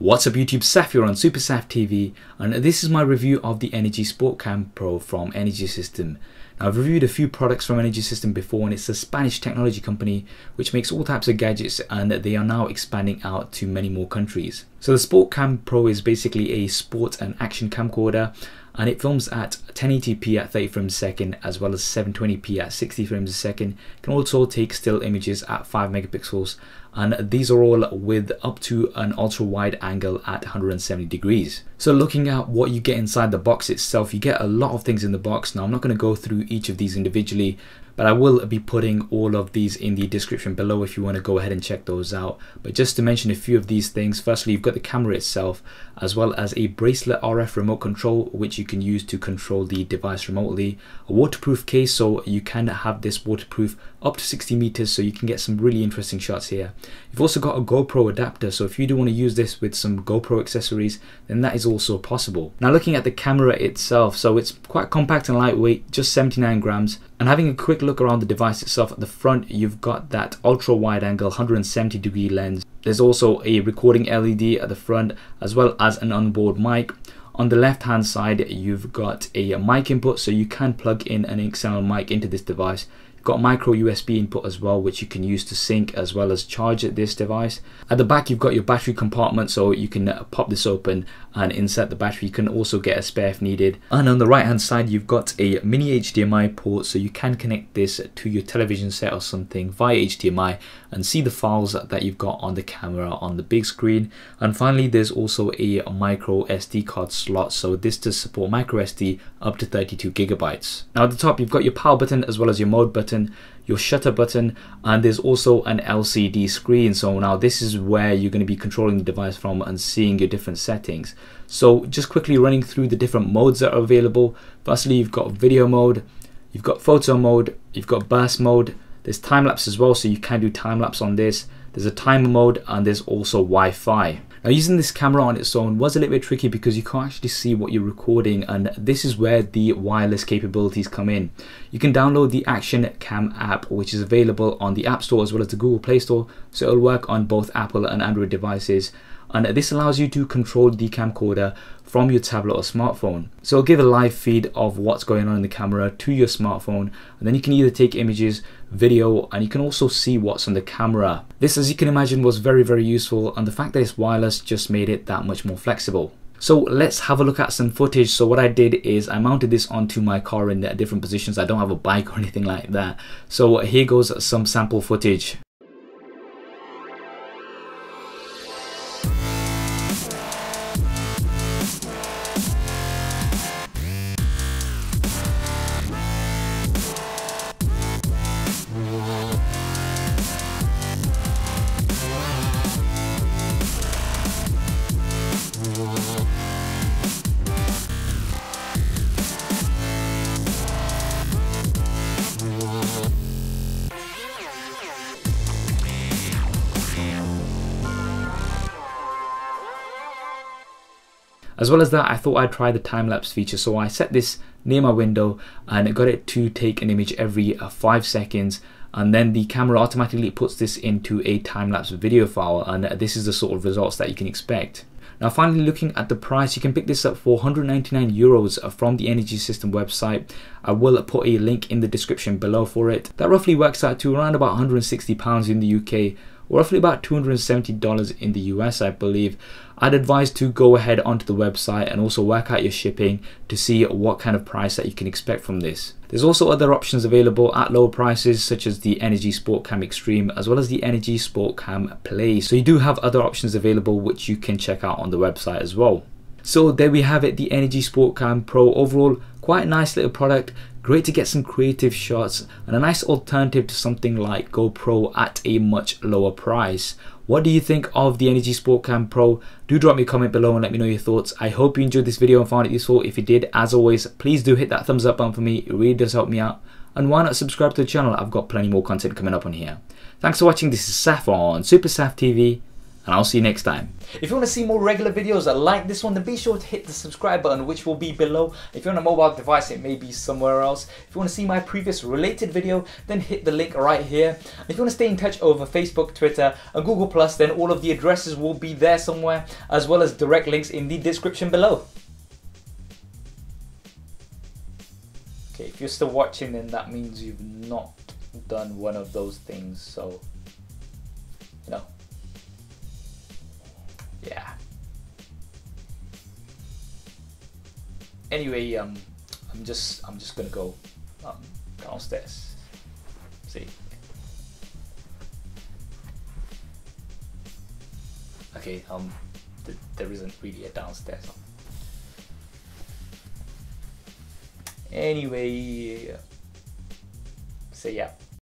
What's up YouTube, Saf here on Super Saf TV, and this is my review of the Energy Sport Cam Pro from Energy Sistem. Now, I've reviewed a few products from Energy Sistem before, and it's a Spanish technology company which makes all types of gadgets, and they are now expanding out to many more countries. So the Sport Cam Pro is basically a sport and action camcorder, and it films at 1080p at 30 frames a second as well as 720p at 60 frames a second. It can also take still images at 5 megapixels, and these are all with up to an ultra wide angle at 170 degrees. So looking at what you get inside the box itself, you get a lot of things in the box. Now I'm not going to go through each of these individually, but I will be putting all of these in the description below if you want to go ahead and check those out. But just to mention a few of these things, firstly you've got the camera itself, as well as a Bracelet RF remote control which you can use to control the device remotely, a waterproof case, so you can have this waterproof up to 60 meters, so you can get some really interesting shots here. You've also got a GoPro adapter, so if you do want to use this with some GoPro accessories, then that is also possible. Now looking at the camera itself, so it's quite compact and lightweight, just 79 grams. And having a quick look around the device itself, at the front you've got that ultra wide angle 170 degree lens. There's also a recording LED at the front, as well as an onboard mic. On the left hand side you've got a mic input, so you can plug in an external mic into this device. You've got micro USB input as well, which you can use to sync as well as charge this device. At the back you've got your battery compartment, so you can pop this open and insert the battery. You can also get a spare if needed. And on the right hand side you've got a mini HDMI port, so you can connect this to your television set or something via HDMI and see the files that you've got on the camera on the big screen. And finally there's also a micro SD card slot, so this does support micro SD up to 32 gigabytes. Now at the top you've got your power button as well as your mode button, your shutter button, and there's also an LCD screen. So now this is where you're going to be controlling the device from and seeing your different settings. So just quickly running through the different modes that are available. Firstly you've got video mode, you've got photo mode, you've got burst mode, there's time-lapse as well, so you can do time-lapse on this. There's a timer mode, and there's also Wi-Fi. Now using this camera on its own was a little bit tricky because you can't actually see what you're recording, and this is where the wireless capabilities come in. You can download the Action Cam app, which is available on the App Store as well as the Google Play Store, so it'll work on both Apple and Android devices. And this allows you to control the camcorder from your tablet or smartphone. So it'll give a live feed of what's going on in the camera to your smartphone, and then you can either take images, video, and you can also see what's on the camera. This, as you can imagine, was very useful, and the fact that it's wireless just made it that much more flexible. So let's have a look at some footage. So what I did is I mounted this onto my car in different positions. I don't have a bike or anything like that. So here goes some sample footage. As well as that, I thought I'd try the time-lapse feature, so I set this near my window and got it to take an image every 5 seconds, and then the camera automatically puts this into a time-lapse video file, and this is the sort of results that you can expect. Now finally, looking at the price, you can pick this up for 199 euros from the Energy Sistem website. I will put a link in the description below for it. That roughly works out to around about £160 in the UK, or roughly about $270 in the US, I believe. I'd advise to go ahead onto the website and also work out your shipping to see what kind of price that you can expect from this. There's also other options available at lower prices, such as the Energy Sport Cam Extreme as well as the Energy Sport Cam Play. So you do have other options available which you can check out on the website as well. So there we have it, the Energy Sport Cam Pro. Overall, quite a nice little product. Great to get some creative shots and a nice alternative to something like GoPro at a much lower price. What do you think of the Energy Sport Cam Pro? Do drop me a comment below and let me know your thoughts. I hope you enjoyed this video and found it useful. If you did, as always, please do hit that thumbs up button for me. It really does help me out. And why not subscribe to the channel? I've got plenty more content coming up on here. Thanks for watching. This is Saf on Super Saf TV, and I'll see you next time. If you want to see more regular videos like this one, then be sure to hit the subscribe button, which will be below. If you're on a mobile device, it may be somewhere else. If you want to see my previous related video, then hit the link right here. If you want to stay in touch over Facebook, Twitter and Google+, then all of the addresses will be there somewhere, as well as direct links in the description below. Okay, if you're still watching, then that means you've not done one of those things, so, you know. Yeah. Anyway, I'm just gonna go downstairs. See. Okay. There isn't really a downstairs. Anyway, so yeah.